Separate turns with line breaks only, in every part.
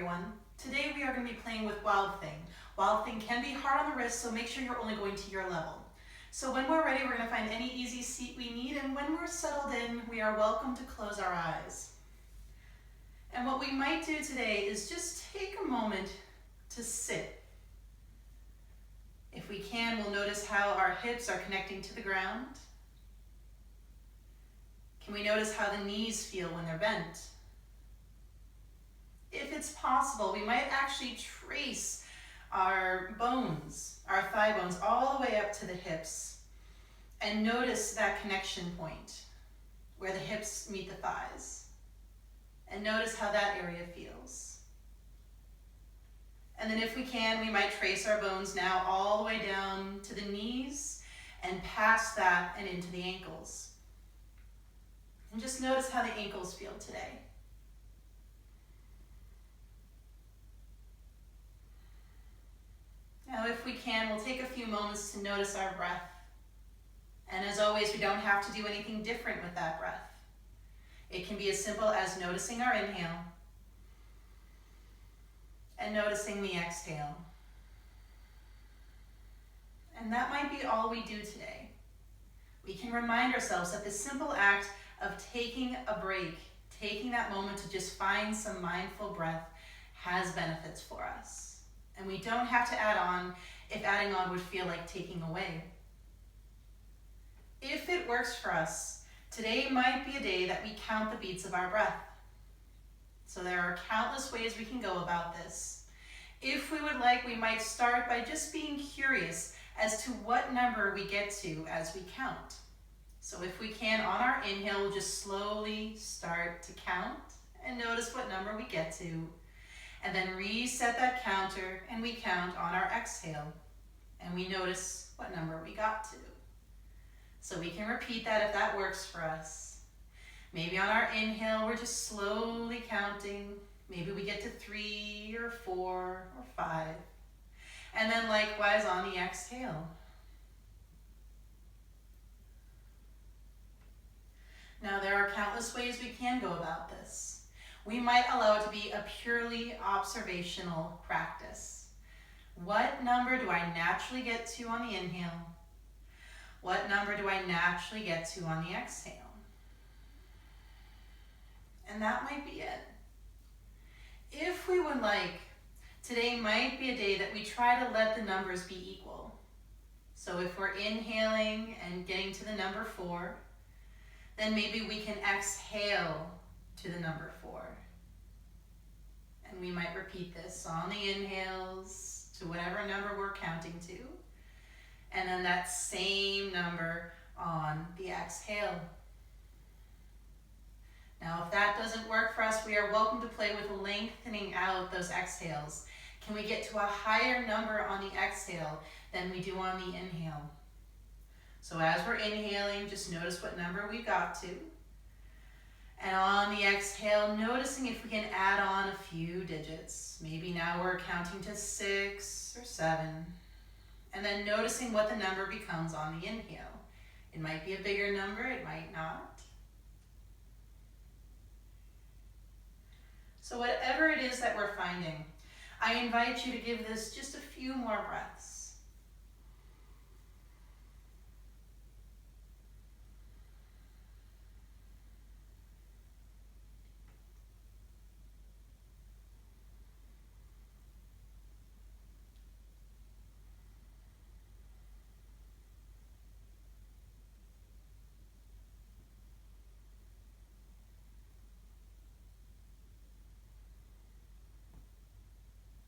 everyone. Today we are going to be playing with Wild Thing. Wild Thing can be hard on the wrist, so make sure you're only going to your level. So when we're ready, we're going to find any easy seat we need, and when we're settled in, we are welcome to close our eyes. And what we might do today is just take a moment to sit. If we can, we'll notice how our hips are connecting to the ground. Can we notice how the knees feel when they're bent? If it's possible, we might actually trace our bones, our thigh bones, all the way up to the hips and notice that connection point where the hips meet the thighs. And notice how that area feels. And then if we can, we might trace our bones now all the way down to the knees and past that and into the ankles. And just notice how the ankles feel today. Now, if we can, we'll take a few moments to notice our breath. And as always, we don't have to do anything different with that breath. It can be as simple as noticing our inhale and noticing the exhale. And that might be all we do today. We can remind ourselves that the simple act of taking a break, taking that moment to just find some mindful breath has benefits for us. And we don't have to add on if adding on would feel like taking away. If it works for us, today might be a day that we count the beats of our breath. So there are countless ways we can go about this. If we would like, we might start by just being curious as to what number we get to as we count. So if we can, on our inhale, we'll just slowly start to count and notice what number we get to. And then reset that counter and we count on our exhale. And we notice what number we got to. So we can repeat that if that works for us. Maybe on our inhale, we're just slowly counting. Maybe we get to 3 or 4 or 5. And then likewise on the exhale. Now there are countless ways we can go about this. We might allow it to be a purely observational practice. What number do I naturally get to on the inhale? What number do I naturally get to on the exhale? And that might be it. If we would like, today might be a day that we try to let the numbers be equal. So if we're inhaling and getting to the number 4, then maybe we can exhale to the number 4. And we might repeat this on the inhales to whatever number we're counting to. And then that same number on the exhale. Now, if that doesn't work for us, we are welcome to play with lengthening out those exhales. Can we get to a higher number on the exhale than we do on the inhale? So as we're inhaling, just notice what number we got to. And on the exhale, noticing if we can add on a few digits. Maybe now we're counting to 6 or 7. And then noticing what the number becomes on the inhale. It might be a bigger number, it might not. So whatever it is that we're finding, I invite you to give this just a few more breaths.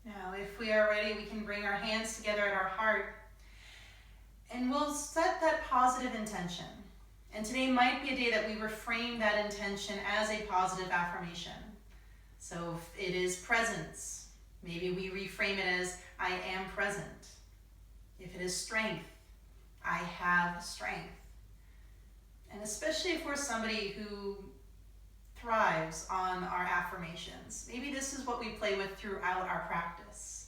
Now, if we are ready, we can bring our hands together at our heart and we'll set that positive intention. And today might be a day that we reframe that intention as a positive affirmation. So if it is presence, maybe we reframe it as I am present. If it is strength, I have strength. And especially if we're somebody who thrives on our affirmations. Maybe this is what we play with throughout our practice.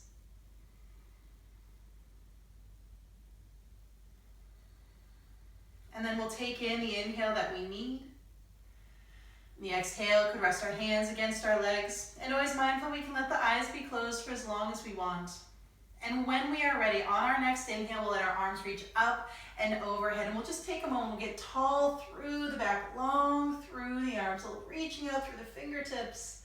And then we'll take in the inhale that we need. The exhale could rest our hands against our legs. And always mindful we can let the eyes long as we want. And when we are ready, on our next inhale, we'll let our arms reach up and overhead. And we'll just take a moment. We'll get tall through the back, long through the arms, reaching up through the fingertips.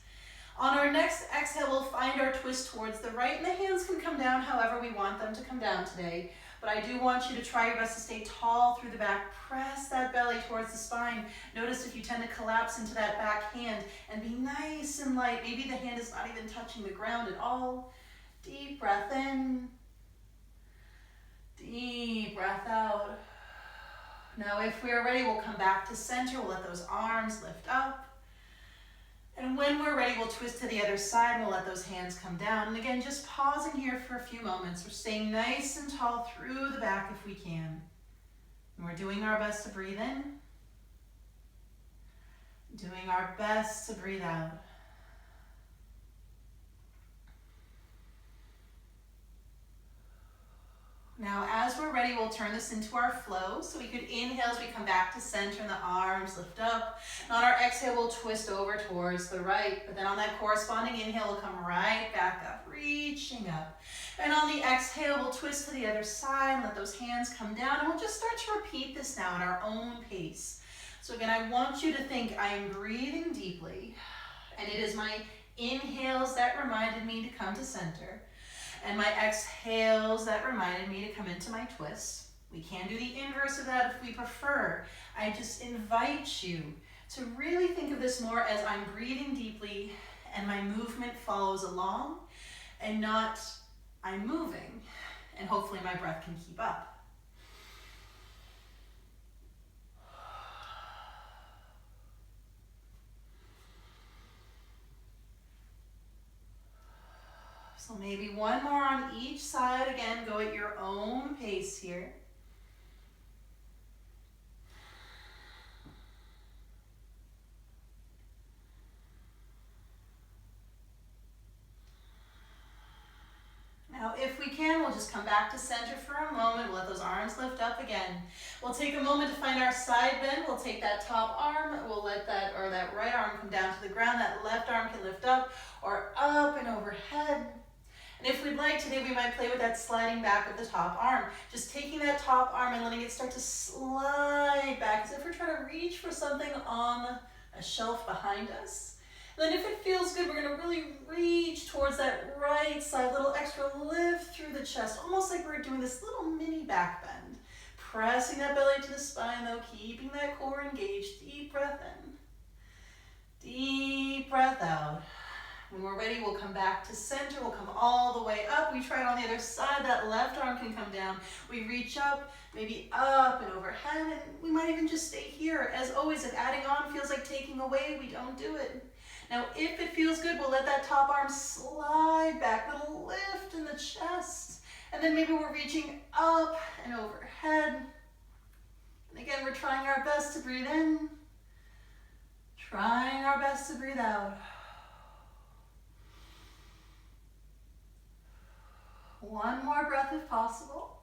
On our next exhale, we'll find our twist towards the right. And the hands can come down however we want them to come down today. But I do want you to try your best to stay tall through the back. Press that belly towards the spine. Notice if you tend to collapse into that back hand, and be nice and light. Maybe the hand is not even touching the ground at all. Deep breath in. Deep breath out. Now if we are ready, we'll come back to center. We'll let those arms lift up. And when we're ready, we'll twist to the other side and we'll let those hands come down. And again, just pausing here for a few moments. We're staying nice and tall through the back if we can. And we're doing our best to breathe in. Doing our best to breathe out. Now, as we're ready, we'll turn this into our flow. So we could inhale as we come back to center and the arms lift up. And on our exhale, we'll twist over towards the right. But then on that corresponding inhale, we'll come right back up, reaching up. And on the exhale, we'll twist to the other side and let those hands come down. And we'll just start to repeat this now at our own pace. So again, I want you to think I am breathing deeply. And it is my inhales that reminded me to come to center. And my exhales that reminded me to come into my twist. We can do the inverse of that if we prefer. I just invite you to really think of this more as I'm breathing deeply and my movement follows along, and not I'm moving and hopefully my breath can keep up. So maybe one more on each side. Again, go at your own pace here. Now, if we can, we'll just come back to center for a moment. We'll let those arms lift up again. We'll take a moment to find our side bend. We'll take that top arm. We'll let that right arm come down to the ground. That left arm can lift up or up and overhead. And if we'd like, today we might play with that sliding back of the top arm. Just taking that top arm and letting it start to slide back as if we're trying to reach for something on a shelf behind us. And then if it feels good, we're going to really reach towards that right side, little extra lift through the chest, almost like we're doing this little mini back bend. Pressing that belly to the spine though, keeping that core engaged. Deep breath in. Deep breath out. When we're ready, we'll come back to center. We'll come all the way up. We try it on the other side. That left arm can come down. We reach up, maybe up and overhead, and we might even just stay here. As always, if adding on feels like taking away, we don't do it. Now, if it feels good, we'll let that top arm slide back, little lift in the chest. And then maybe we're reaching up and overhead. And again, we're trying our best to breathe in, trying our best to breathe out. One more breath if possible.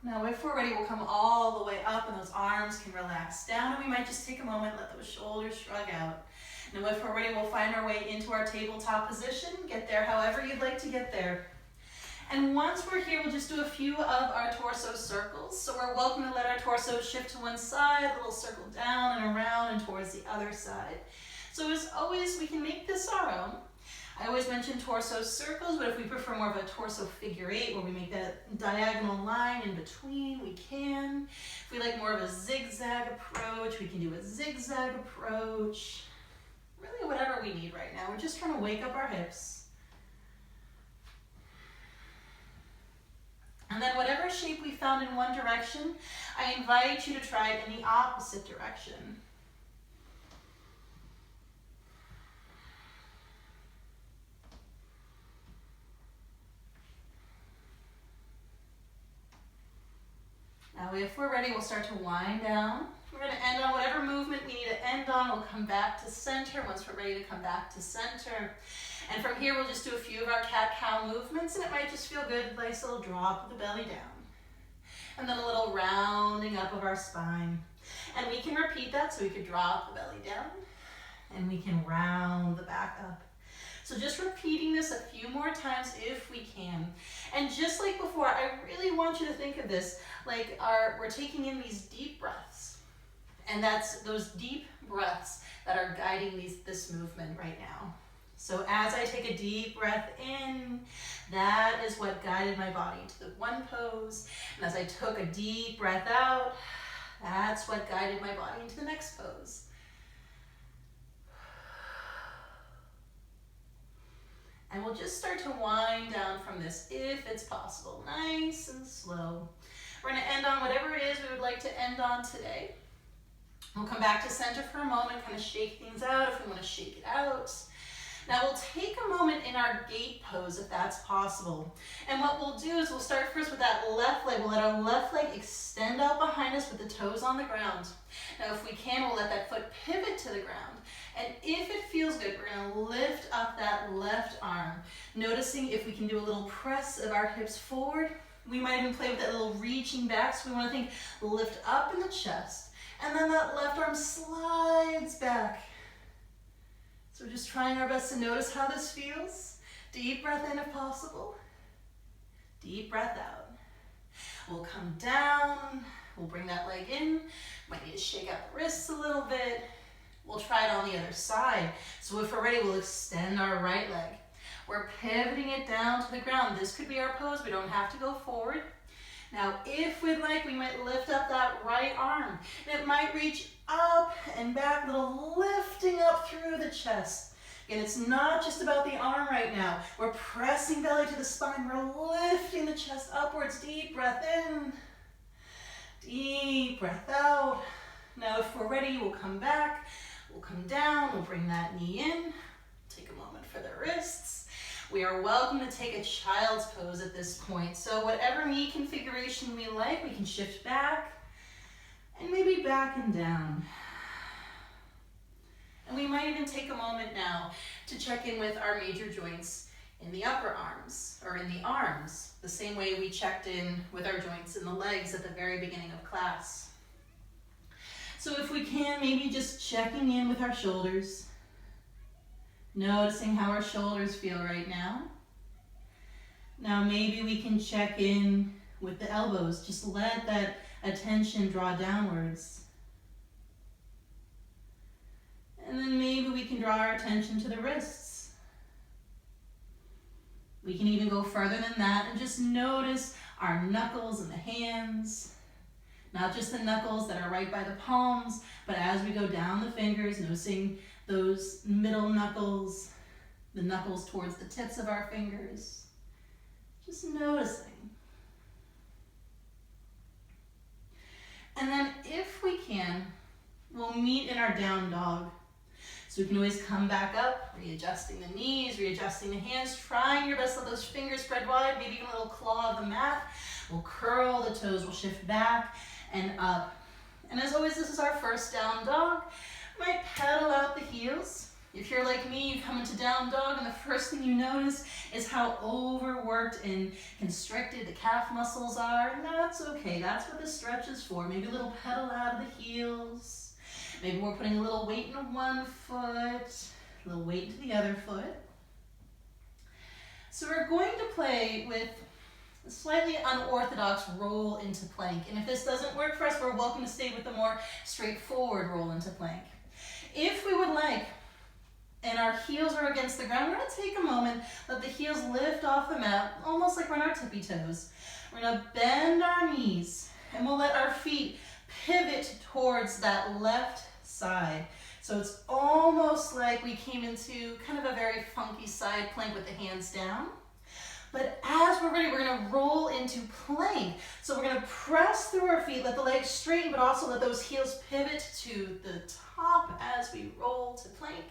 Now, if we're ready, we'll come all the way up and those arms can relax down, and we might just take a moment, let those shoulders shrug out. Now, if we're ready, we'll find our way into our tabletop position. Get there however you'd like to get there. And once we're here, we'll just do a few of our torso circles. So we're welcome to let our torso shift to one side, a little circle down and around and towards the other side. So as always, we can make this our own. I always mention torso circles, but if we prefer more of a torso figure eight where we make that diagonal line in between, we can. If we like more of a zigzag approach, we can do a zigzag approach. Really whatever we need right now. We're just trying to wake up our hips. And then whatever shape we found in one direction, I invite you to try it in the opposite direction. Now, if we're ready, we'll start to wind down. We're going to end on whatever movement we need to end on. We'll come back to center once we're ready to come back to center. And from here, we'll just do a few of our cat-cow movements, and it might just feel good, nice little drop of the belly down. And then a little rounding up of our spine. And we can repeat that, so we could drop the belly down, and we can round the back up. So just repeating this a few more times if we can. And just like before, I really want you to think of this like we're taking in these deep breaths. And that's those deep breaths that are guiding this movement right now. So as I take a deep breath in, that is what guided my body into the one pose. And as I took a deep breath out, that's what guided my body into the next pose. And we'll just start to wind down from this if it's possible, nice and slow. We're going to end on whatever it is we would like to end on today. We'll come back to center for a moment, kind of shake things out if we want to shake it out. Now we'll take a moment in our gate pose if that's possible. And what we'll do is we'll start first with that left leg. We'll let our left leg extend out behind us with the toes on the ground. Now if we can, we'll let that foot pivot to the ground. And if it feels good, we're going to lift up that left arm. Noticing if we can do a little press of our hips forward. We might even play with that little reaching back. So we want to think lift up in the chest. And then that left arm slides back. So we're just trying our best to notice how this feels. Deep breath in if possible. Deep breath out. We'll come down. We'll bring that leg in. Might need to shake out the wrists a little bit. We'll try it on the other side. So if we're ready, we'll extend our right leg. We're pivoting it down to the ground. This could be our pose. We don't have to go forward. Now, if we'd like, we might lift up that right arm. And it might reach up and back, little lifting up through the chest. Again, it's not just about the arm right now. We're pressing belly to the spine. We're lifting the chest upwards. Deep breath in. Deep breath out. Now, if we're ready, we'll come back. We'll come down. We'll bring that knee in. Take a moment for the wrists. We are welcome to take a child's pose at this point. So whatever knee configuration we like, we can shift back and maybe back and down. And we might even take a moment now to check in with our major joints in the upper arms or in the arms, the same way we checked in with our joints in the legs at the very beginning of class. So if we can, maybe just checking in with our shoulders. Noticing how our shoulders feel right now. Now maybe we can check in with the elbows. Just let that attention draw downwards. And then maybe we can draw our attention to the wrists. We can even go further than that and just notice our knuckles and the hands. Not just the knuckles that are right by the palms, but as we go down the fingers, noticing those middle knuckles, the knuckles towards the tips of our fingers. Just noticing. And then if we can, we'll meet in our down dog. So we can always come back up, readjusting the knees, readjusting the hands, trying your best to let those fingers spread wide, maybe even a little claw of the mat. We'll curl the toes, we'll shift back and up. And as always, this is our first down dog. Might pedal out the heels. If you're like me, you come into down dog and the first thing you notice is how overworked and constricted the calf muscles are, and that's okay. That's what this stretch is for. Maybe a little pedal out of the heels. Maybe we're putting a little weight in one foot, a little weight into the other foot. So we're going to play with a slightly unorthodox roll into plank. And if this doesn't work for us, we're welcome to stay with the more straightforward roll into plank. If we would like, and our heels are against the ground, we're going to take a moment, let the heels lift off the mat, almost like we're on our tippy toes. We're going to bend our knees, and we'll let our feet pivot towards that left side. So it's almost like we came into kind of a very funky side plank with the hands down. But as we're ready, we're going to roll into plank. So we're going to press through our feet, let the legs straighten, but also let those heels pivot to the top as we roll to plank.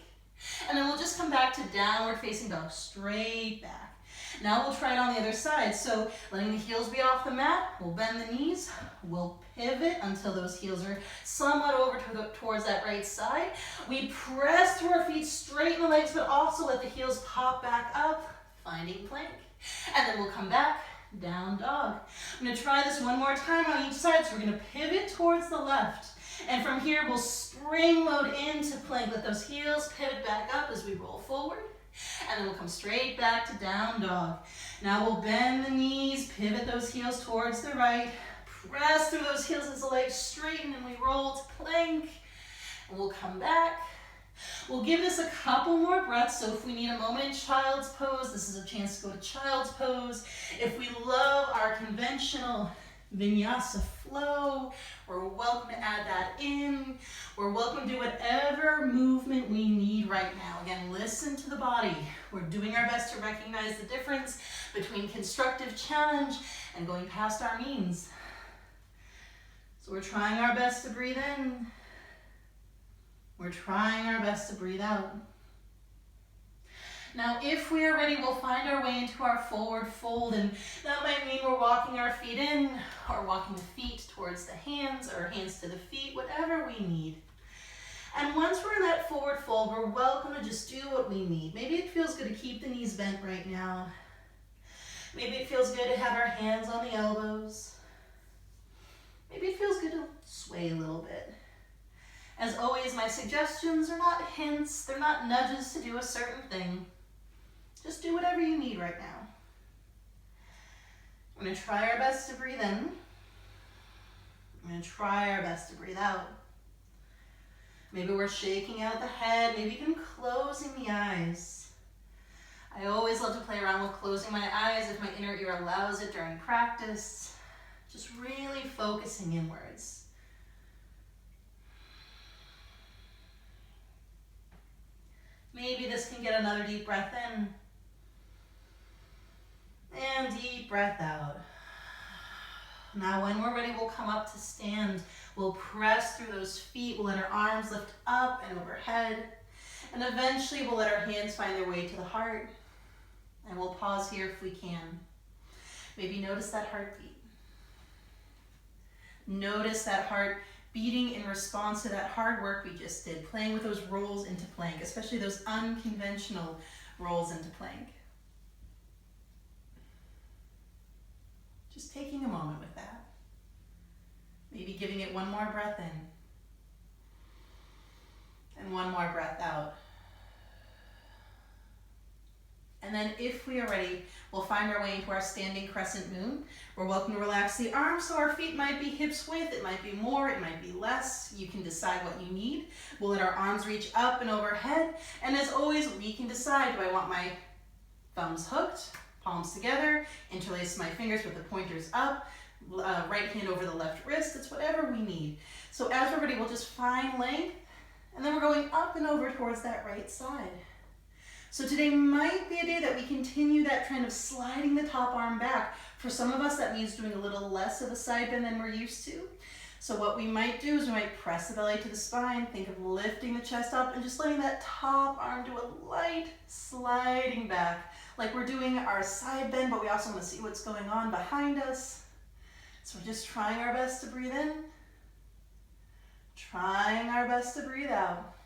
And then we'll just come back to downward facing dog, straight back. Now we'll try it on the other side. So letting the heels be off the mat, we'll bend the knees, we'll pivot until those heels are somewhat over towards that right side. We press through our feet, straighten the legs, but also let the heels pop back up, finding plank. And then we'll come back, down dog. I'm going to try this one more time on each side. So we're going to pivot towards the left. And from here, we'll spring load into plank. Let those heels pivot back up as we roll forward. And then we'll come straight back to down dog. Now we'll bend the knees, pivot those heels towards the right, press through those heels as the legs straighten, and we roll to plank. And we'll come back. We'll give this a couple more breaths, so if we need a moment in child's pose, this is a chance to go to child's pose. If we love our conventional Vinyasa flow, we're welcome to add that in. We're welcome to do whatever movement we need right now. Again, listen to the body. We're doing our best to recognize the difference between constructive challenge and going past our means. So we're trying our best to breathe in. We're trying our best to breathe out. Now, if we are ready, we'll find our way into our forward fold, and that might mean we're walking our feet in, or walking the feet towards the hands, or hands to the feet, whatever we need. And once we're in that forward fold, we're welcome to just do what we need. Maybe it feels good to keep the knees bent right now. Maybe it feels good to have our hands on the elbows. Maybe it feels good to sway a little bit. As always, my suggestions are not hints, they're not nudges to do a certain thing. Just do whatever you need right now. We're going to try our best to breathe in. We're going to try our best to breathe out. Maybe we're shaking out the head, maybe even closing the eyes. I always love to play around with closing my eyes if my inner ear allows it during practice. Just really focusing inwards. Maybe this can get another deep breath in. And deep breath out. Now when we're ready, we'll come up to stand. We'll press through those feet. We'll let our arms lift up and overhead. And eventually we'll let our hands find their way to the heart. And we'll pause here if we can. Maybe notice that heartbeat. Notice that heart beating in response to that hard work we just did, playing with those rolls into plank, especially those unconventional rolls into plank. Just taking a moment with that. Maybe giving it one more breath in. And one more breath out. And then if we are ready, we'll find our way into our standing crescent moon. We're welcome to relax the arms, so our feet might be hips width, it might be more, it might be less. You can decide what you need. We'll let our arms reach up and overhead. And as always, we can decide, do I want my thumbs hooked, palms together, interlace my fingers with the pointers up, right hand over the left wrist. It's whatever we need. So as we're ready, we'll just find length, and then we're going up and over towards that right side. So today might be a day that we continue that trend of sliding the top arm back. For some of us, that means doing a little less of a side bend than we're used to. So what we might do is we might press the belly to the spine, think of lifting the chest up and just letting that top arm do a light sliding back. Like we're doing our side bend, but we also want to see what's going on behind us. So we're just trying our best to breathe in, trying our best to breathe out.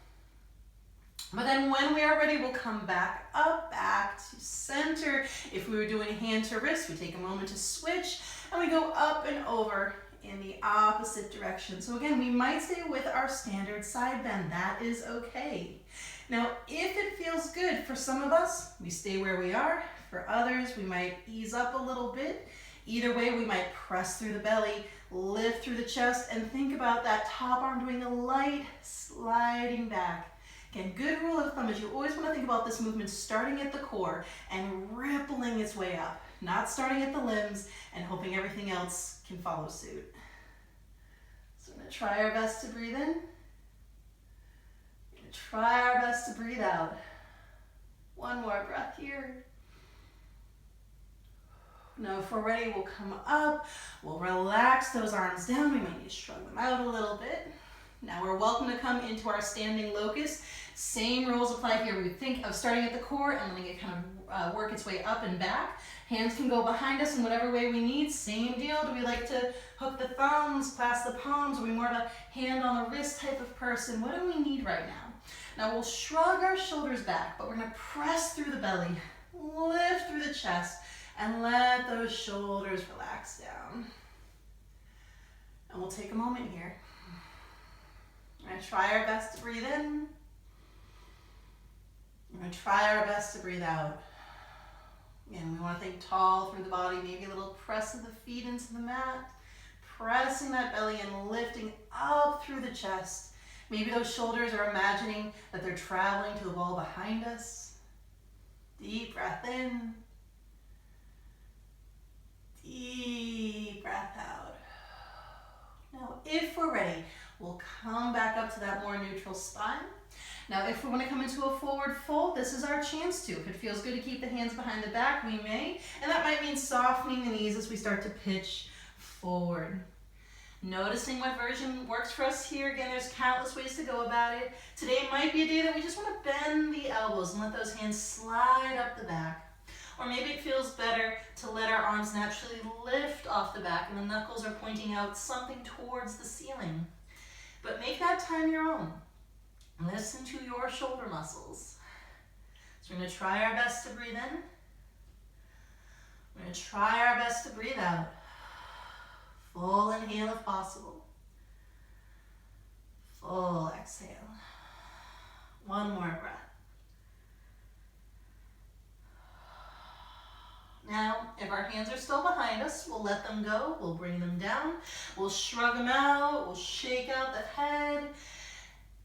But then when we are ready, we'll come back up, back to center. If we were doing hand to wrist, we take a moment to switch and we go up and over in the opposite direction. So again, we might stay with our standard side bend. That is okay. Now, if it feels good for some of us, we stay where we are. For others, we might ease up a little bit. Either way, we might press through the belly, lift through the chest, and think about that top arm doing a light sliding back. Again, good rule of thumb is you always want to think about this movement starting at the core and rippling its way up, not starting at the limbs and hoping everything else can follow suit. So we're going to try our best to breathe in. We're going to try our best to breathe out. One more breath here. Now if we're ready, we'll come up, we'll relax those arms down. We might need to shrug them out a little bit. Now we're welcome to come into our standing locust. Same rules apply here. We think of starting at the core and letting it kind of work its way up and back. Hands can go behind us in whatever way we need. Same deal. Do we like to hook the thumbs, clasp the palms? Are we more of a hand on the wrist type of person? What do we need right now? Now we'll shrug our shoulders back, but we're going to press through the belly, lift through the chest, and let those shoulders relax down. And we'll take a moment here. We're going to try our best to breathe in. We're We're gonna try our best to breathe out. Again, we want to think tall through the body, maybe a little press of the feet into the mat, pressing that belly and lifting up through the chest. Maybe those shoulders are imagining that they're traveling to the wall behind us. Deep breath in. Deep breath out. Now, if we're ready, we'll come back up to that more neutral spine. Now, if we want to come into a forward fold, this is our chance to. If it feels good to keep the hands behind the back, we may. And that might mean softening the knees as we start to pitch forward. Noticing what version works for us here. Again, there's countless ways to go about it. Today might be a day that we just want to bend the elbows and let those hands slide up the back. Or maybe it feels better to let our arms naturally lift off the back and the knuckles are pointing out something towards the ceiling. But make that time your own. Listen to your shoulder muscles. So we're going to try our best to breathe in. We're going to try our best to breathe out. Full inhale if possible. Full exhale. One more breath. Now, if our hands are still behind us, we'll let them go. We'll bring them down. We'll shrug them out. We'll shake out the head.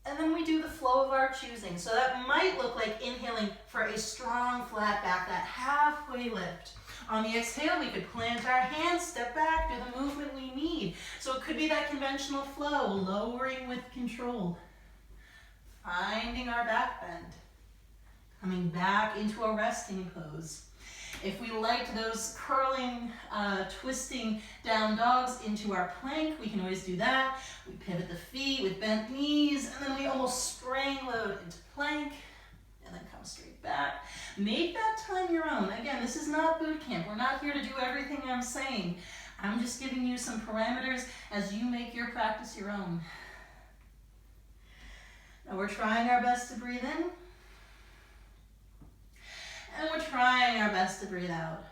And then we do the flow of our choosing. So that might look like inhaling for a strong flat back, that halfway lift. On the exhale, we could plant our hands, step back, do the movement we need. So it could be that conventional flow, lowering with control. Finding our back bend. Coming back into a resting pose. If we liked those curling, twisting down dogs into our plank, we can always do that. We pivot the feet with bent knees, and then we almost spring load into plank, and then come straight back. Make that time your own. Again, this is not boot camp. We're not here to do everything I'm saying. I'm just giving you some parameters as you make your practice your own. Now we're trying our best to breathe in. And we're trying our best to breathe out.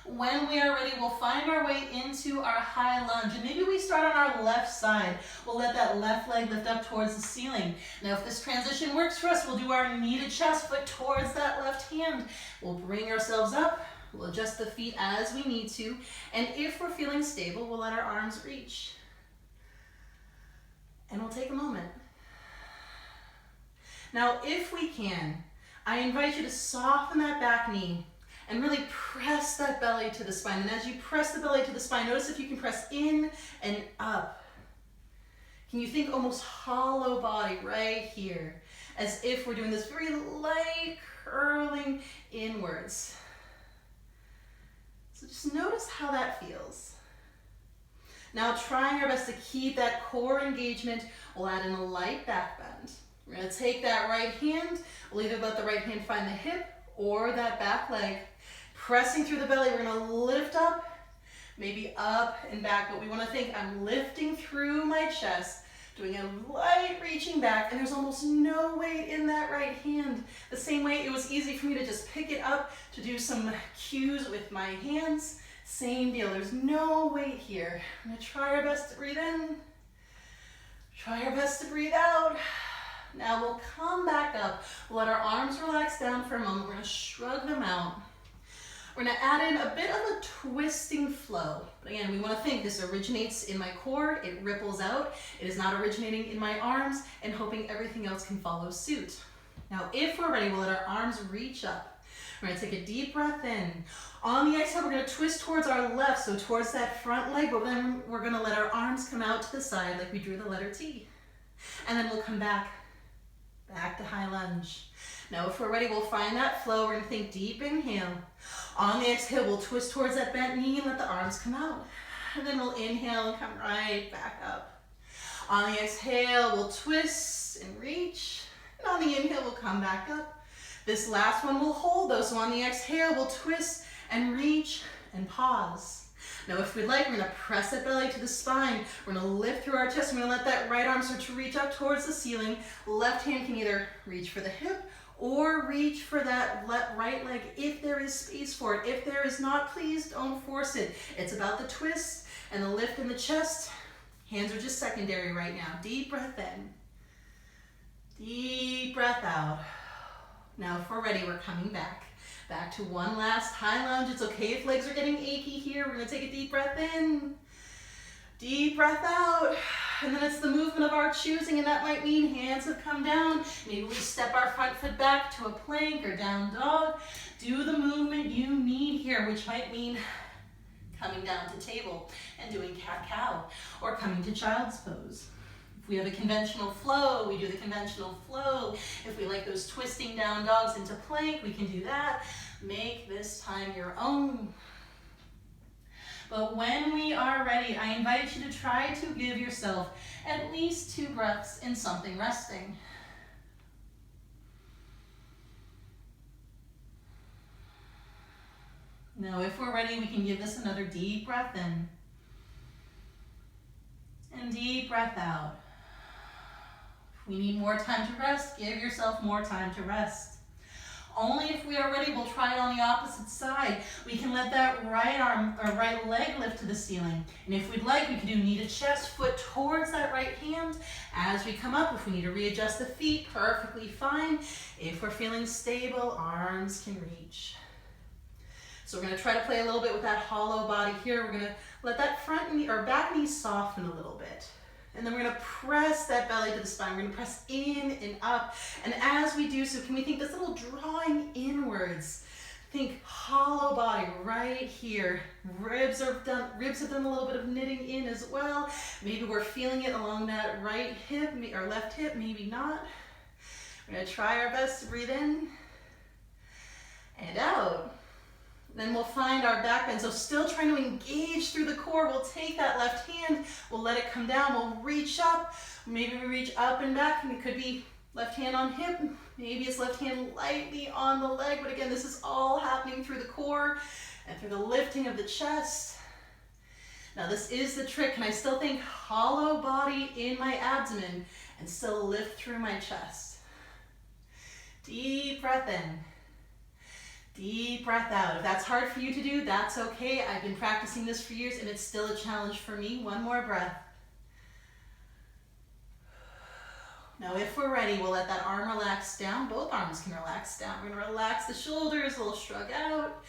When we are ready, we'll find our way into our high lunge. And maybe we start on our left side. We'll let that left leg lift up towards the ceiling. Now, if this transition works for us, we'll do our knee to chest, foot towards that left hand. We'll bring ourselves up. We'll adjust the feet as we need to. And if we're feeling stable, we'll let our arms reach. And we'll take a moment. Now, if we can, I invite you to soften that back knee and really press that belly to the spine. And as you press the belly to the spine, notice if you can press in and up. Can you think almost hollow body right here, as if we're doing this very light curling inwards. So just notice how that feels. Now trying our best to keep that core engagement, we'll add in a light back bend. We're going to take that right hand, we'll either let the right hand find the hip or that back leg. Pressing through the belly, we're going to lift up, maybe up and back, but we want to think I'm lifting through my chest, doing a light reaching back, and there's almost no weight in that right hand. The same way it was easy for me to just pick it up, to do some cues with my hands. Same deal, there's no weight here. I'm going to try our best to breathe in, try our best to breathe out. Now we'll come back up. We'll let our arms relax down for a moment. We're going to shrug them out. We're going to add in a bit of a twisting flow. But again, we want to think this originates in my core. It ripples out. It is not originating in my arms and hoping everything else can follow suit. Now, if we're ready, we'll let our arms reach up. We're going to take a deep breath in. On the exhale, we're going to twist towards our left, so towards that front leg, but then we're going to let our arms come out to the side like we drew the letter T. And then we'll come back to high lunge. Now if we're ready, we'll find that flow. We're going to think deep inhale. On the exhale, we'll twist towards that bent knee and let the arms come out. And then we'll inhale and come right back up. On the exhale, we'll twist and reach. And on the inhale, we'll come back up. This last one we'll hold though. So on the exhale, we'll twist and reach and pause. Now if we'd like, we're going to press that belly to the spine. We're going to lift through our chest. We're going to let that right arm start to reach up towards the ceiling. Left hand can either reach for the hip or reach for that right leg if there is space for it. If there is not, please don't force it. It's about the twist and the lift in the chest. Hands are just secondary right now. Deep breath in. Deep breath out. Now if we're ready, we're coming back. Back to one last high lunge. It's okay if legs are getting achy here. We're gonna take a deep breath in. Deep breath out. And then it's the movement of our choosing, and that might mean hands have come down. Maybe we step our front foot back to a plank or down dog. Do the movement you need here, which might mean coming down to table and doing cat-cow, or coming to child's pose. If we have a conventional flow, we do the conventional flow. If we like those twisting down dogs into plank, we can do that. Make this time your own. But when we are ready, I invite you to try to give yourself at least 2 breaths in something resting. Now, if we're ready, we can give this another deep breath in. And deep breath out. If we need more time to rest, give yourself more time to rest. Only if we are ready, we'll try it on the opposite side. We can let that right arm or right leg lift to the ceiling. And if we'd like, we can do knee to chest, foot towards that right hand. As we come up, if we need to readjust the feet, perfectly fine. If we're feeling stable, arms can reach. So we're going to try to play a little bit with that hollow body here. We're going to let that front knee or back knee soften a little bit. And then we're going to press that belly to the spine. We're going to press in and up. And as we do so, can we think this little drawing inwards? Think hollow body right here. Ribs have done a little bit of knitting in as well. Maybe we're feeling it along that right hip or left hip, maybe not. We're going to try our best to breathe in and out. Then we'll find our back bend. So still trying to engage through the core. We'll take that left hand, we'll let it come down, we'll reach up. Maybe we reach up and back, and it could be left hand on hip. Maybe it's left hand lightly on the leg. But again, this is all happening through the core and through the lifting of the chest. Now this is the trick. Can I still think hollow body in my abdomen and still lift through my chest? Deep breath in. Deep breath out. If that's hard for you to do, that's okay. I've been practicing this for years and it's still a challenge for me. One more breath. Now if we're ready, we'll let that arm relax down. Both arms can relax down. We're gonna relax the shoulders, a little shrug out.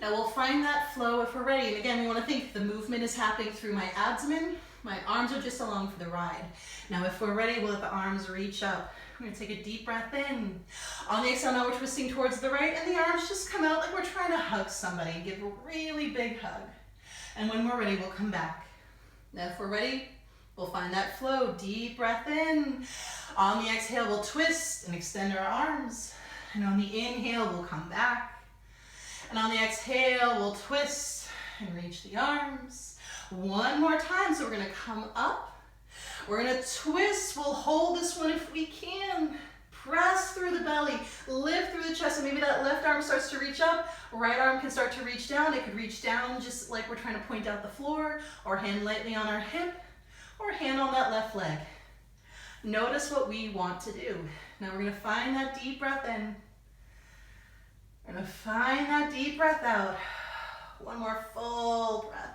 Now we'll find that flow if we're ready. And again, we wanna think the movement is happening through my abdomen. My arms are just along for the ride. Now if we're ready, we'll let the arms reach up. We're gonna take a deep breath in. On the exhale, now we're twisting towards the right, and the arms just come out like we're trying to hug somebody. Give a really big hug. And when we're ready, we'll come back. Now if we're ready, we'll find that flow. Deep breath in. On the exhale, we'll twist and extend our arms. And on the inhale, we'll come back. And on the exhale, we'll twist and reach the arms. One more time, so we're gonna come up. We're gonna twist, we'll hold this one if we can. Press through the belly, lift through the chest, and maybe that left arm starts to reach up, right arm can start to reach down. It could reach down just like we're trying to point out the floor, or hand lightly on our hip, or hand on that left leg. Notice what we want to do. Now we're gonna find that deep breath in. We're gonna find that deep breath out. One more full breath.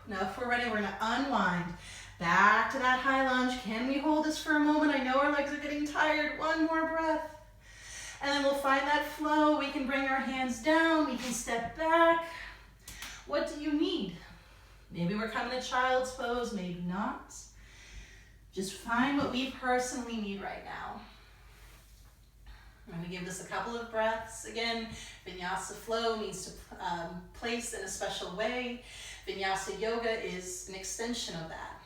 Now if we're ready, we're gonna unwind. Back to that high lunge. Can we hold this for a moment? I know our legs are getting tired. One more breath. And then we'll find that flow. We can bring our hands down. We can step back. What do you need? Maybe we're coming to child's pose, maybe not. Just find what we personally need right now. I'm going to give this a couple of breaths. Again, Vinyasa flow needs to place in a special way. Vinyasa yoga is an extension of that.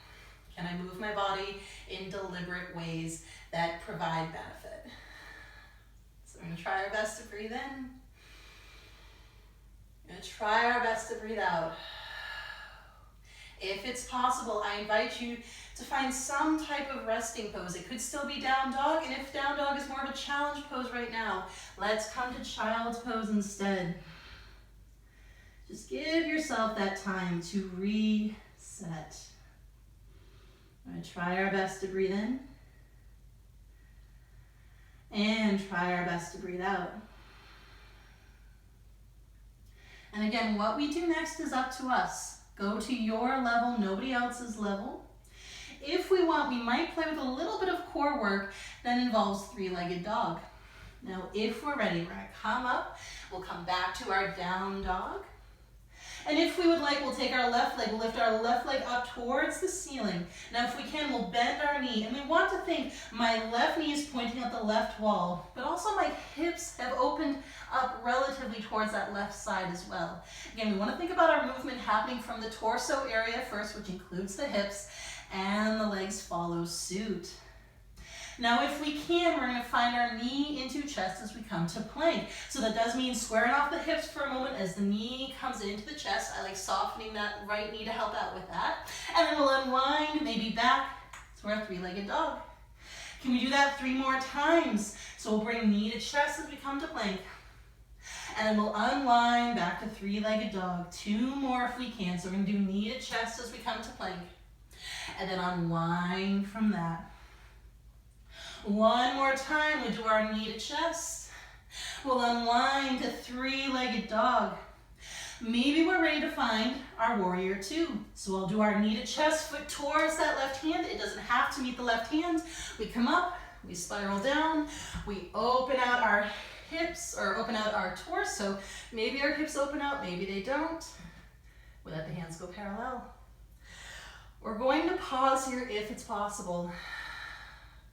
Can I move my body in deliberate ways that provide benefit? So we're going to try our best to breathe in. We're going to try our best to breathe out. If it's possible, I invite you to find some type of resting pose. It could still be down dog, and if down dog is more of a challenge pose right now, let's come to child's pose instead. Just give yourself that time to reset. We're going to try our best to breathe in and try our best to breathe out. And again, what we do next is up to us. Go to your level, nobody else's level. If we want, we might play with a little bit of core work that involves three-legged dog. Now, if we're ready, we're gonna come up, we'll come back to our down dog. And if we would like, we'll take our left leg, we'll lift our left leg up towards the ceiling. Now, if we can, we'll bend our knee. And we want to think my left knee is pointing at the left wall, but also my hips have opened up relatively towards that left side as well. Again, we want to think about our movement happening from the torso area first, which includes the hips, and the legs follow suit. Now, if we can, we're going to find our knee into chest as we come to plank. So that does mean squaring off the hips for a moment as the knee comes into the chest. I like softening that right knee to help out with that. And then we'll unwind, maybe back to our three-legged dog. Can we do that 3 more times? So we'll bring knee to chest as we come to plank. And then we'll unwind back to three-legged dog. 2 more if we can. So we're going to do knee to chest as we come to plank. And then unwind from that. 1 more time, we'll do our knee to chest. We'll unwind to three-legged dog. Maybe we're ready to find our warrior 2. So we'll do our knee to chest, foot towards that left hand. It doesn't have to meet the left hand. We come up, we spiral down, we open out our hips or open out our torso. Maybe our hips open out, maybe they don't. We let the hands go parallel. We're going to pause here if it's possible.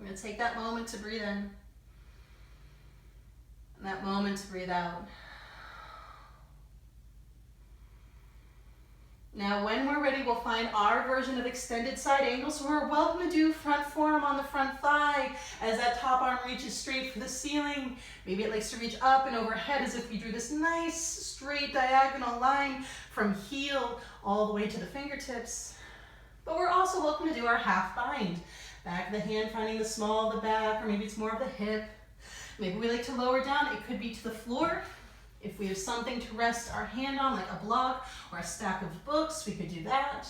I'm going to take that moment to breathe in and that moment to breathe out. Now, when we're ready, we'll find our version of extended side angle. So we're welcome to do front forearm on the front thigh as that top arm reaches straight for the ceiling. Maybe it likes to reach up and overhead as if we drew this nice straight diagonal line from heel all the way to the fingertips. But we're also welcome to do our half bind. Back of the hand finding the small of the back, or maybe it's more of the hip. Maybe we like to lower down. It could be to the floor. If we have something to rest our hand on, like a block or a stack of books, we could do that.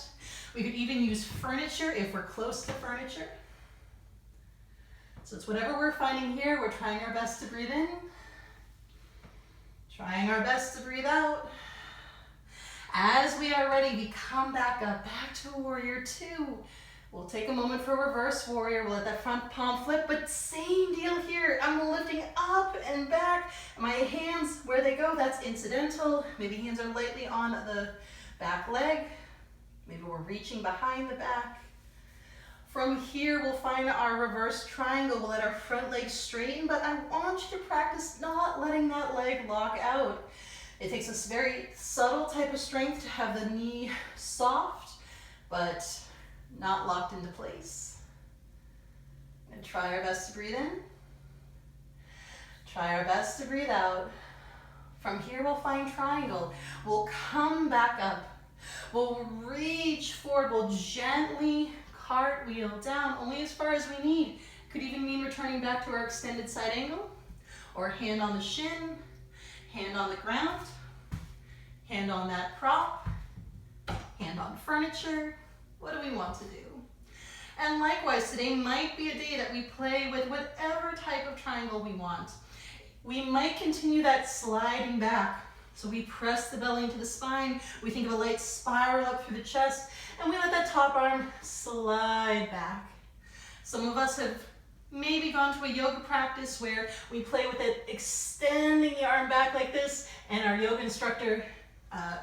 We could even use furniture if we're close to furniture. So it's whatever we're finding here. We're trying our best to breathe in, trying our best to breathe out. As we are ready, we come back up, back to warrior 2. We'll take a moment for reverse warrior. We'll let that front palm flip, but same deal here. I'm lifting up and back. My hands, where they go, that's incidental. Maybe hands are lightly on the back leg. Maybe we're reaching behind the back. From here, we'll find our reverse triangle. We'll let our front leg straighten, but I want you to practice not letting that leg lock out. It takes a very subtle type of strength to have the knee soft, but not locked into place. And try our best to breathe in. Try our best to breathe out. From here, we'll find triangle. We'll come back up. We'll reach forward. We'll gently cartwheel down, only as far as we need. Could even mean returning back to our extended side angle, or hand on the shin, hand on the ground, hand on that prop, hand on furniture. What do we want to do? And likewise, today might be a day that we play with whatever type of triangle we want. We might continue that sliding back. So we press the belly into the spine. We think of a light spiral up through the chest, and we let that top arm slide back. Some of us have maybe gone to a yoga practice where we play with it, extending the arm back like this, and our yoga instructor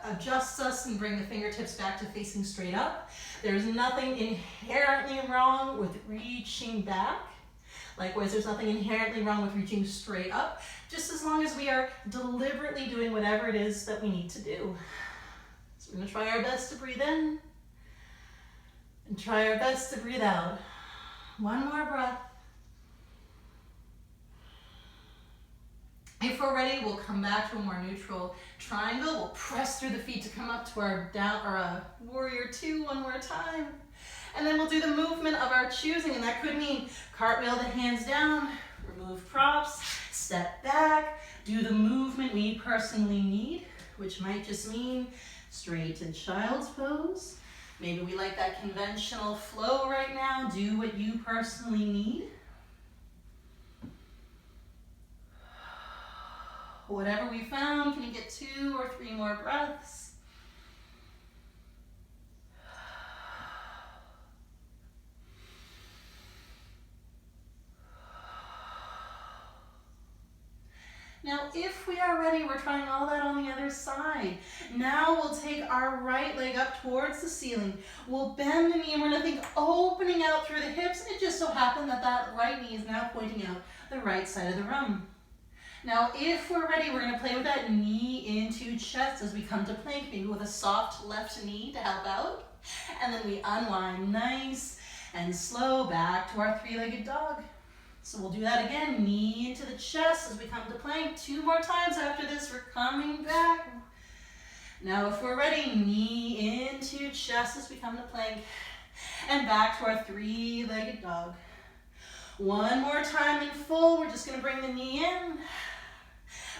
adjusts us and bring the fingertips back to facing straight up. There's nothing inherently wrong with reaching back. Likewise, there's nothing inherently wrong with reaching straight up, just as long as we are deliberately doing whatever it is that we need to do. So we're going to try our best to breathe in and try our best to breathe out. 1 more breath. If we're ready, we'll come back to a more neutral triangle. We'll press through the feet to come up to our down or a warrior 2 one more time. And then we'll do the movement of our choosing, and that could mean cartwheel the hands down, remove props, step back, do the movement we personally need, which might just mean straight to child's pose. Maybe we like that conventional flow right now. Do what you personally need. Whatever we found, can you get 2 or 3 more breaths? Now, if we are ready, we're trying all that on the other side. Now we'll take our right leg up towards the ceiling. We'll bend the knee and we're gonna think opening out through the hips. And it just so happened that that right knee is now pointing out the right side of the room. Now, if we're ready, we're gonna play with that knee into chest as we come to plank, maybe with a soft left knee to help out. And then we unwind nice and slow back to our three-legged dog. So we'll do that again, knee into the chest as we come to plank. 2 more times after this, we're coming back. Now if we're ready, knee into chest as we come to plank. And back to our three-legged dog. 1 more time in full, we're just gonna bring the knee in.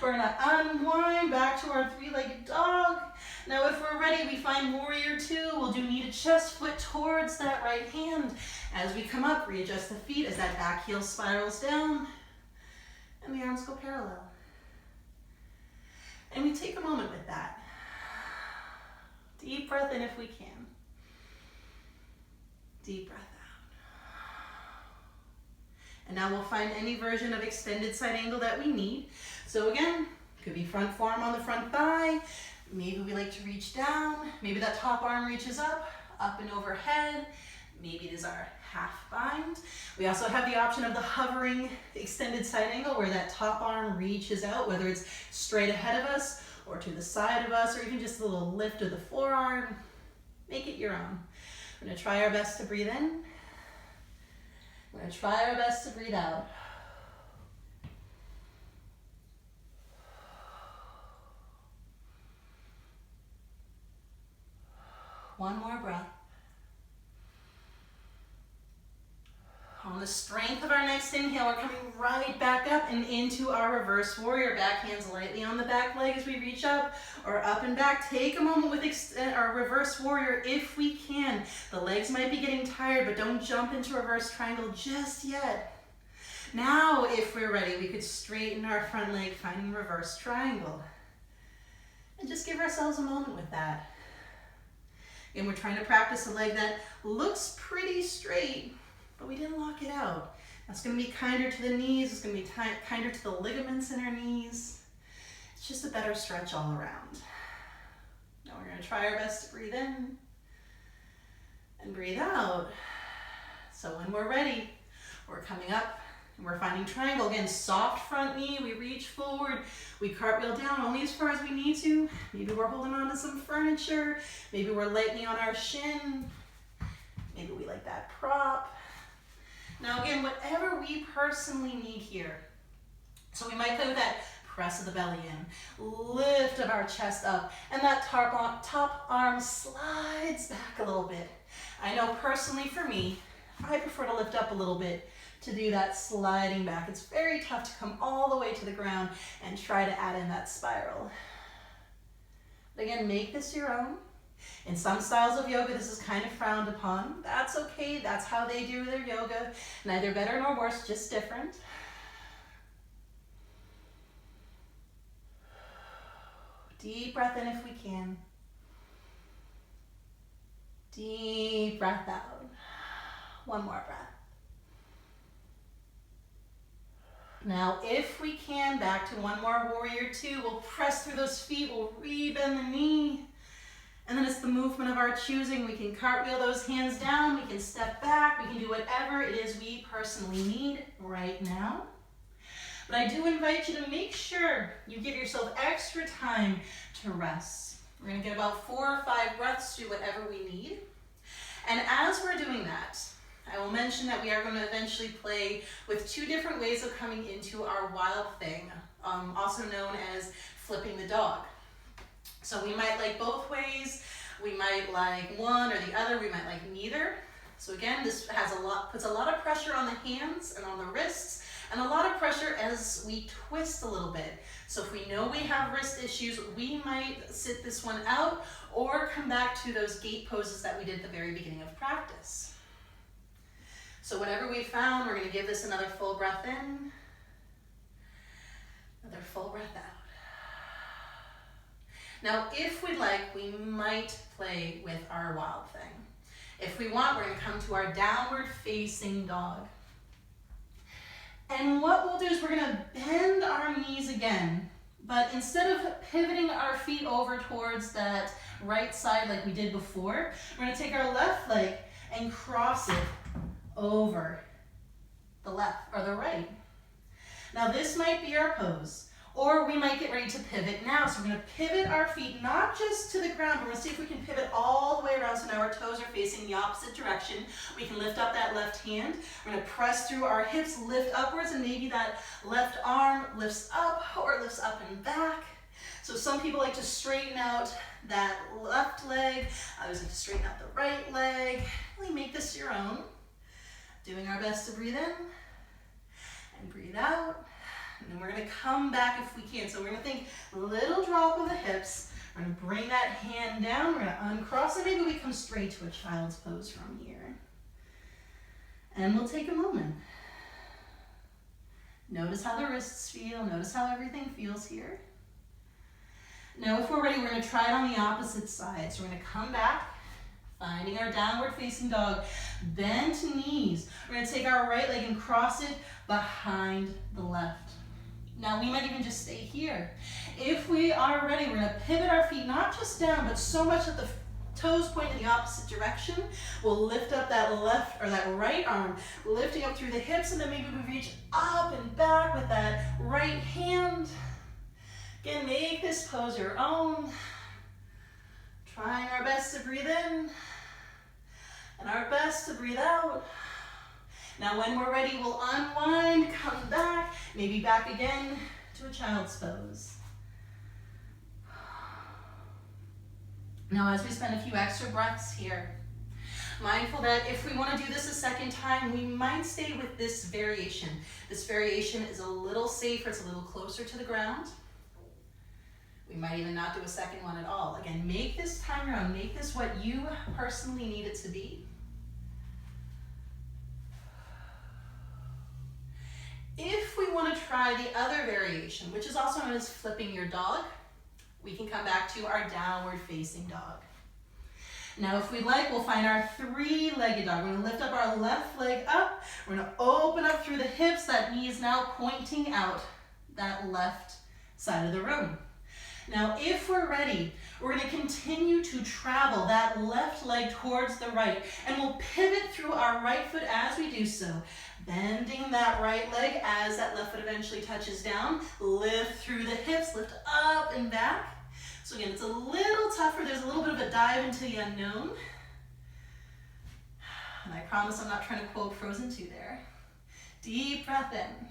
We're gonna unwind back to our three-legged dog. Now if we're ready, we find warrior 2. We'll do knee to chest, foot towards that right hand. As we come up, readjust the feet as that back heel spirals down. And the arms go parallel. And we take a moment with that. Deep breath in if we can. Deep breath out. And now we'll find any version of extended side angle that we need. So again, could be front forearm on the front thigh. Maybe we like to reach down. Maybe that top arm reaches up and overhead. Maybe it is our half bind. We also have the option of the hovering extended side angle where that top arm reaches out, whether it's straight ahead of us or to the side of us, or even just a little lift of the forearm. Make it your own. We're gonna try our best to breathe in. We're gonna try our best to breathe out. One more breath. On the strength of our next inhale, we're coming right back up and into our reverse warrior. Back hands lightly on the back leg as we reach up or up and back. Take a moment with our reverse warrior if we can. The legs might be getting tired, but don't jump into reverse triangle just yet. Now, if we're ready, we could straighten our front leg, finding reverse triangle. And just give ourselves a moment with that. And we're trying to practice a leg that looks pretty straight, but we didn't lock it out. That's gonna be kinder to the knees. It's gonna be kinder to the ligaments in our knees. It's just a better stretch all around. Now we're gonna try our best to breathe in and breathe out. So when we're ready, we're coming up and we're finding triangle. Again, soft front knee, we reach forward, we cartwheel down only as far as we need to. Maybe we're holding on to some furniture. Maybe we're lightly on our shin. Maybe we like that prop. Now again, whatever we personally need here. So we might play with that press of the belly in, lift of our chest up, and that top arm slides back a little bit. I know personally for me, I prefer to lift up a little bit to do that sliding back. It's very tough to come all the way to the ground and try to add in that spiral. But again, make this your own. In some styles of yoga, this is kind of frowned upon. That's okay, that's how they do their yoga. Neither better nor worse, just different. Deep breath in if we can. Deep breath out. One more breath. Now, if we can, back to one more warrior 2. We'll press through those feet, we'll rebend the knee. And then it's the movement of our choosing. We can cartwheel those hands down, we can step back, we can do whatever it is we personally need right now. But I do invite you to make sure you give yourself extra time to rest. We're gonna get about 4 or 5 breaths to do whatever we need. And as we're doing that, I will mention that we are going to eventually play with 2 different ways of coming into our wild thing, also known as flipping the dog. So we might like both ways, we might like one or the other, we might like neither. So again, this puts a lot of pressure on the hands and on the wrists, and a lot of pressure as we twist a little bit. So if we know we have wrist issues, we might sit this one out or come back to those gate poses that we did at the very beginning of practice. So whatever we found, we're gonna give this another full breath in, another full breath out. Now, if we'd like, we might play with our wild thing. If we want, we're gonna come to our downward facing dog. And what we'll do is we're gonna bend our knee knees again, but instead of pivoting our feet over towards that right side like we did before, we're going to take our left leg and cross it over the left or the right. Now this might be our pose, or we might get ready to pivot now. So we're going to pivot our feet not just to the ground, but we're going to see if we can pivot all the way around. So now our toes are facing the opposite direction. We can lift up that left hand. We're going to press through our hips, lift upwards, and maybe that left arm lifts up or lifts up and back. So some people like to straighten out that left leg. Others like to straighten out the right leg. Really make this your own. Doing our best to breathe in and breathe out. And then we're going to come back if we can. So we're going to think little drop of the hips. We're going to bring that hand down. We're going to uncross it. Maybe we come straight to a child's pose from here. And we'll take a moment. Notice how the wrists feel. Notice how everything feels here. Now if we're ready, we're going to try it on the opposite side. So we're going to come back, finding our downward facing dog. Bend to knees. We're going to take our right leg and cross it behind the left. Now we might even just stay here. If we are ready, we're going to pivot our feet not just down, but so much that the toes point in the opposite direction. We'll lift up that left or that right arm, lifting up through the hips, and then maybe we reach up and back with that right hand. Again, make this pose your own. Trying our best to breathe in and our best to breathe out. Now when we're ready, we'll unwind, come back, maybe back again to a child's pose. Now as we spend a few extra breaths here, mindful that if we want to do this a second time, we might stay with this variation. This variation is a little safer, it's a little closer to the ground. We might even not do a second one at all. Again, make this time your own. Make this what you personally need it to be. If we want to try the other variation, which is also known as flipping your dog, we can come back to our downward facing dog. Now if we like, we'll find our three-legged dog. We're going to lift up our left leg up. We're going to open up through the hips. That knee is now pointing out that left side of the room. Now if we're ready, we're going to continue to travel that left leg towards the right, and we'll pivot through our right foot as we do so, bending that right leg as that left foot eventually touches down. Lift through the hips, lift up and back. So again, it's a little tougher. There's a little bit of a dive into the unknown. And I promise I'm not trying to quote Frozen 2 there. Deep breath in.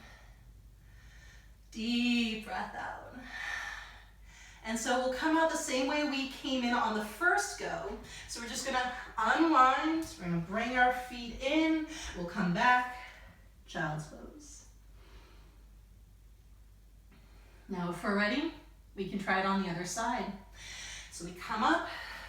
Deep breath out. And so we'll come out the same way we came in on the first go. So we're just going to unwind. We're going to bring our feet in. We'll come back. Child's pose. Now if we're ready, we can try it on the other side. So we come up.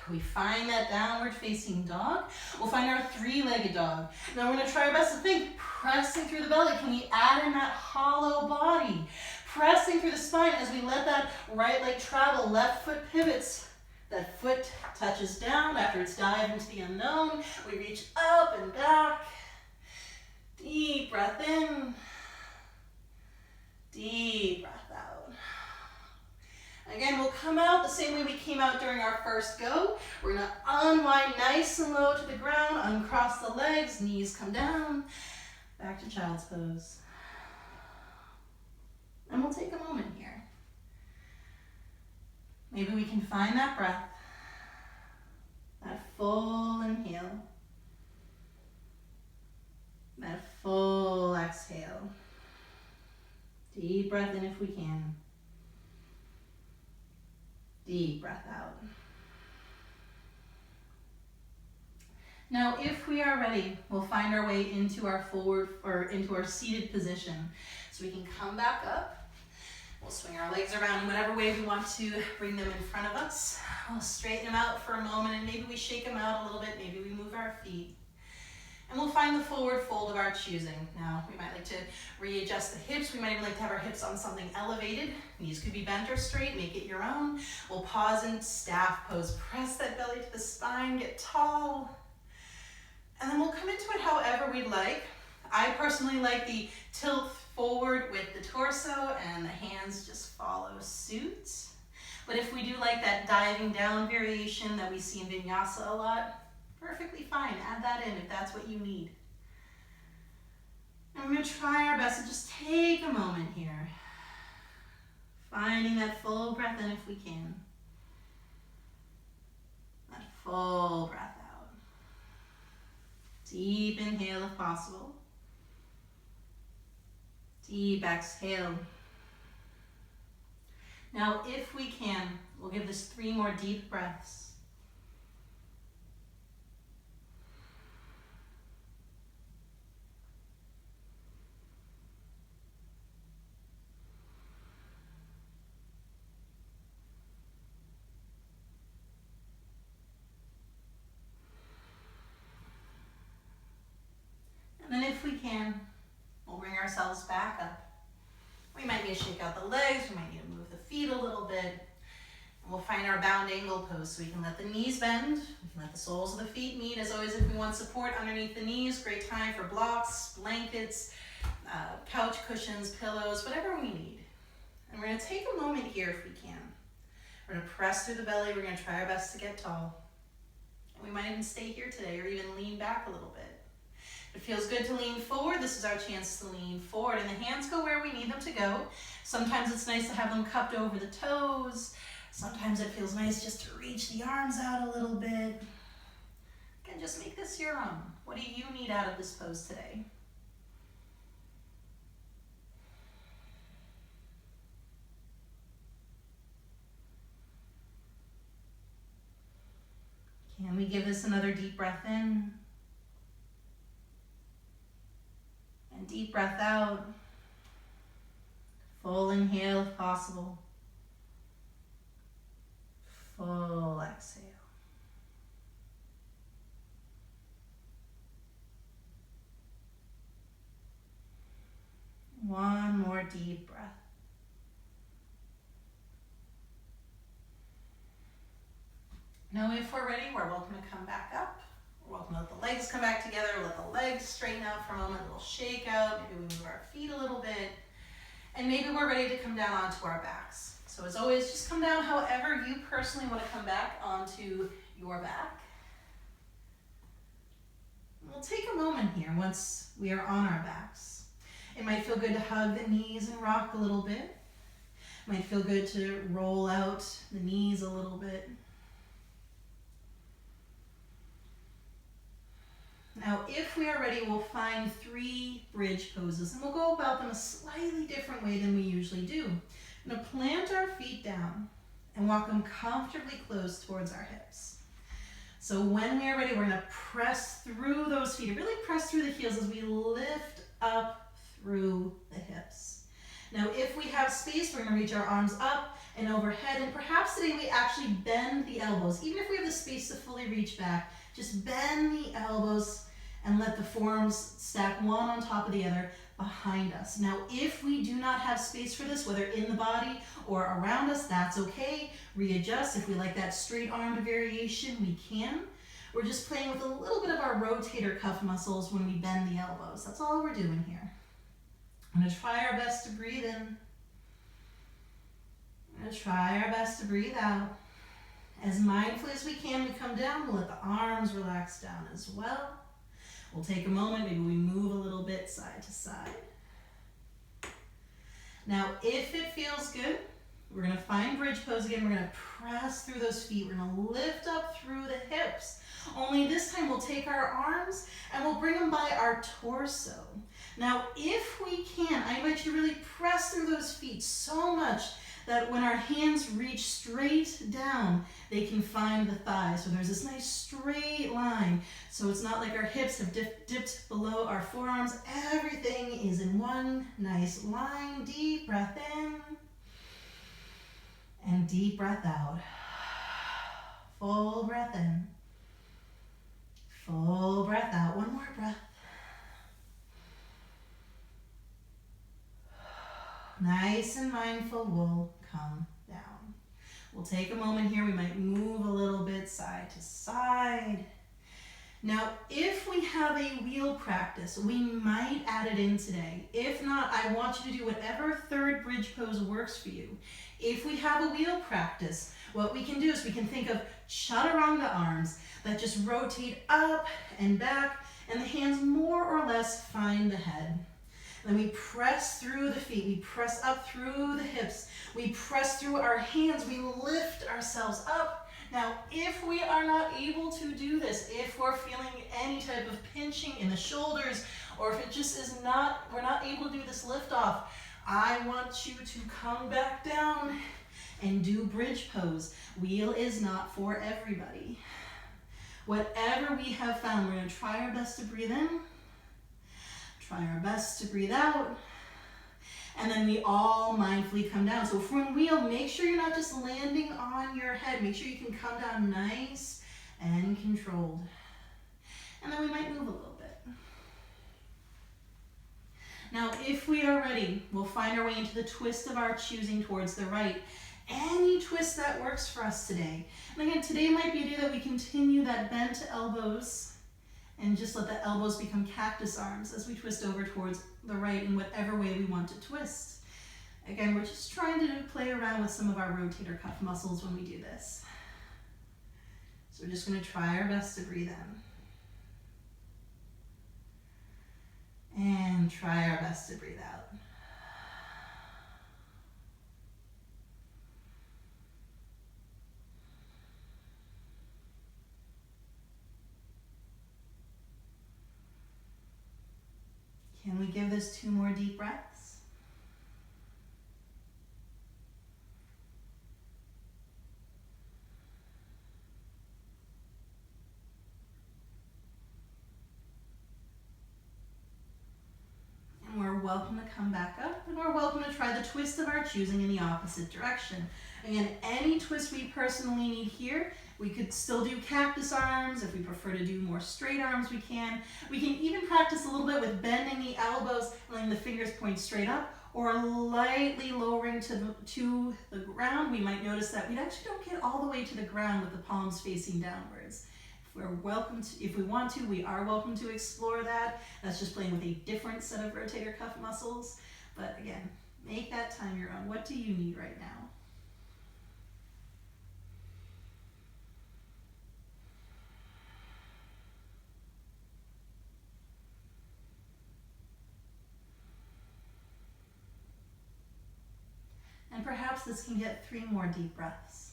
We find that downward facing dog. We'll find our three-legged dog. Now we're going to try our best to think, pressing through the belly. Can we add in that hollow body? Pressing through the spine as we let that right leg travel. Left foot pivots. That foot touches down after it's dived into the unknown. We reach up and back. Deep breath in. Deep breath out. Again, we'll come out the same way we came out during our first go. We're going to unwind nice and low to the ground, uncross the legs, knees come down, back to child's pose. And we'll take a moment here. Maybe we can find that breath, that full inhale, that full exhale. Deep breath in if we can. Deep breath out. Now, if we are ready, we'll find our way into our forward or into our seated position. So we can come back up. We'll swing our legs around in whatever way we want to bring them in front of us. We'll straighten them out for a moment, and maybe we shake them out a little bit. Maybe we move our feet. And we'll find the forward fold of our choosing. Now, we might like to readjust the hips. We might even like to have our hips on something elevated. Knees could be bent or straight. Make it your own. We'll pause in staff pose. Press that belly to the spine. Get tall. And then we'll come into it however we'd like. I personally like the tilt forward with the torso. torso and the hands just follow suit. But if we do like that diving down variation that we see in Vinyasa a lot, perfectly fine. Add that in if that's what you need. And we're going to try our best to just take a moment here. Finding that full breath in if we can. That full breath out. Deep inhale if possible. Deep exhale. Now, if we can, we'll give this 3 more deep breaths. And then if we can, we'll bring ourselves back up. We might need to shake out the legs, we might need to move the feet a little bit. And we'll find our bound angle pose so we can let the knees bend, we can let the soles of the feet meet. As always, if we want support underneath the knees, great time for blocks, blankets, couch cushions, pillows, whatever we need. And we're going to take a moment here if we can. We're going to press through the belly, we're going to try our best to get tall. And we might even stay here today or even lean back a little bit. It feels good to lean forward. This is our chance to lean forward, and the hands go where we need them to go. Sometimes it's nice to have them cupped over the toes. Sometimes it feels nice just to reach the arms out a little bit. Again, just make this your own. What do you need out of this pose today? Can we give this another deep breath in? And deep breath out. Full inhale if possible. Full exhale. One more deep breath. Now if we're ready, we're welcome to come back up. We're welcome to let the legs come back together, let the legs straighten out for a moment, a little shake out, maybe we move our feet a little bit, and maybe we're ready to come down onto our backs. So as always, just come down however you personally want to come back onto your back. We'll take a moment here once we are on our backs. It might feel good to hug the knees and rock a little bit. It might feel good to roll out the knees a little bit. Now, if we are ready, we'll find 3 bridge poses, and we'll go about them a slightly different way than we usually do. We're going to plant our feet down and walk them comfortably close towards our hips. So when we are ready, we're going to press through those feet, really press through the heels as we lift up through the hips. Now, if we have space, we're going to reach our arms up and overhead, and perhaps today we actually bend the elbows. Even if we have the space to fully reach back, just bend the elbows and let the forearms stack one on top of the other behind us. Now, if we do not have space for this, whether in the body or around us, that's okay. Readjust. If we like that straight armed variation, we can. We're just playing with a little bit of our rotator cuff muscles when we bend the elbows. That's all we're doing here. I'm going to try our best to breathe in. I'm going to try our best to breathe out. As mindfully as we can, we come down. We'll let the arms relax down as well. We'll take a moment, maybe we move a little bit side to side. Now, if it feels good, we're going to find bridge pose again. We're going to press through those feet. We're going to lift up through the hips. Only this time we'll take our arms and we'll bring them by our torso. Now, if we can, I invite you to really press through those feet so much that when our hands reach straight down, they can find the thighs. So there's this nice straight line. So it's not like our hips have dipped below our forearms. Everything is in one nice line. Deep breath in and deep breath out. Full breath in. Full breath out. One more breath. Nice and mindful, we'll come down. We'll take a moment here. We might move a little bit side to side. Now, if we have a wheel practice, we might add it in today. If not, I want you to do whatever third bridge pose works for you. If we have a wheel practice, what we can do is we can think of chaturanga arms that just rotate up and back, and the hands more or less find the head. Then we press through the feet, we press up through the hips, we press through our hands, we lift ourselves up. Now, if we are not able to do this, if we're feeling any type of pinching in the shoulders, or if it just is not, we're not able to do this lift off, I want you to come back down and do bridge pose. Wheel is not for everybody. Whatever we have found, we're going to try our best to breathe in, try our best to breathe out, and then we all mindfully come down. So from wheel, make sure you're not just landing on your head. Make sure you can come down nice and controlled. And then we might move a little bit. Now, if we are ready, we'll find our way into the twist of our choosing towards the right. Any twist that works for us today. And again, today might be a day that we continue that bend to elbows and just let the elbows become cactus arms as we twist over towards the right in whatever way we want to twist. Again, we're just trying to play around with some of our rotator cuff muscles when we do this. So we're just going to try our best to breathe in. And try our best to breathe out. Can we give this 2 more deep breaths? And we're welcome to come back up, and we're welcome to try the twist of our choosing in the opposite direction. Again, any twist we personally need here. We could still do cactus arms. If we prefer to do more straight arms, we can. We can even practice a little bit with bending the elbows, letting the fingers point straight up, or lightly lowering to the ground. We might notice that we actually don't get all the way to the ground with the palms facing downwards. If we want to, we are welcome to explore that. That's just playing with a different set of rotator cuff muscles. But again, make that time your own. What do you need right now? And perhaps this can get 3 more deep breaths.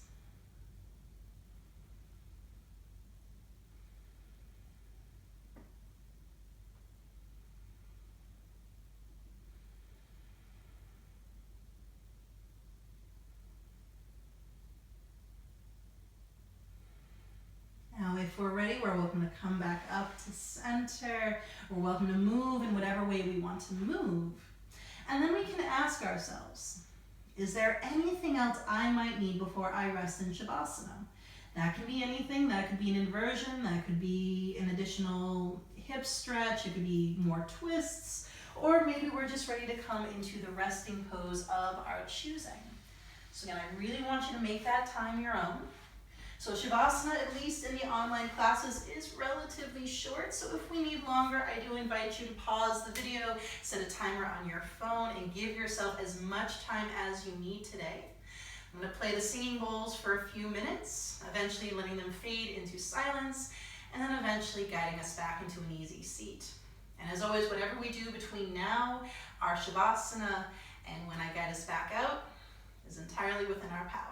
Now, if we're ready, we're welcome to come back up to center. We're welcome to move in whatever way we want to move. And then we can ask ourselves, is there anything else I might need before I rest in Shavasana? That could be anything. That could be an inversion. That could be an additional hip stretch. It could be more twists. Or maybe we're just ready to come into the resting pose of our choosing. So again, I really want you to make that time your own. So Shavasana, at least in the online classes, is relatively short. So if we need longer, I do invite you to pause the video, set a timer on your phone, and give yourself as much time as you need today. I'm going to play the singing bowls for a few minutes, eventually letting them fade into silence, and then eventually guiding us back into an easy seat. And as always, whatever we do between now, our Shavasana, and when I guide us back out, is entirely within our power.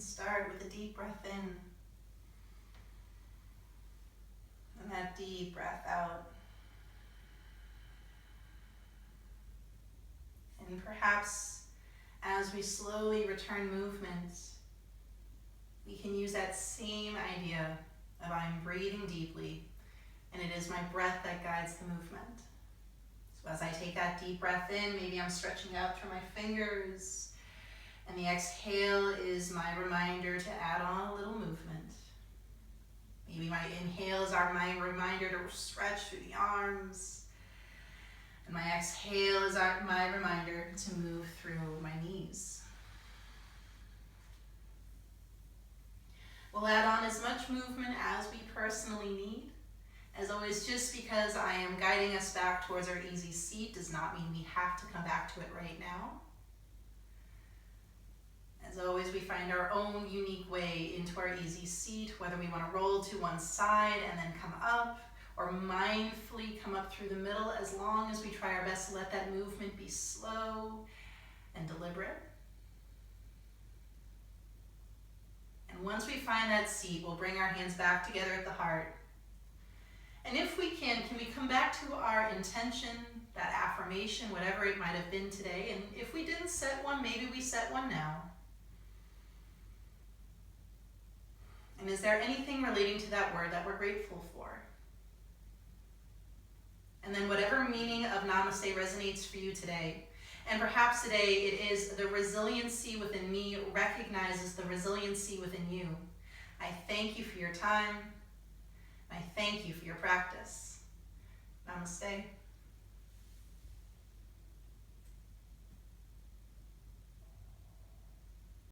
can start with a deep breath in. And that deep breath out. And perhaps as we slowly return movement, we can use that same idea of I'm breathing deeply, and it is my breath that guides the movement. So as I take that deep breath in, maybe I'm stretching out through my fingers, and the exhale is my reminder to add on a little movement. Maybe my inhales are my reminder to stretch through the arms, and my exhale is my reminder to move through my knees. We'll add on as much movement as we personally need. As always, just because I am guiding us back towards our easy seat does not mean we have to come back to it right now. As always, we find our own unique way into our easy seat, whether we want to roll to one side and then come up, or mindfully come up through the middle, as long as we try our best to let that movement be slow and deliberate. And once we find that seat, we'll bring our hands back together at the heart. And if we can we come back to our intention, that affirmation, whatever it might have been today. And if we didn't set one, maybe we set one now. And is there anything relating to that word that we're grateful for? And then whatever meaning of namaste resonates for you today. And perhaps today it is the resiliency within me recognizes the resiliency within you. I thank you for your time. I thank you for your practice. Namaste.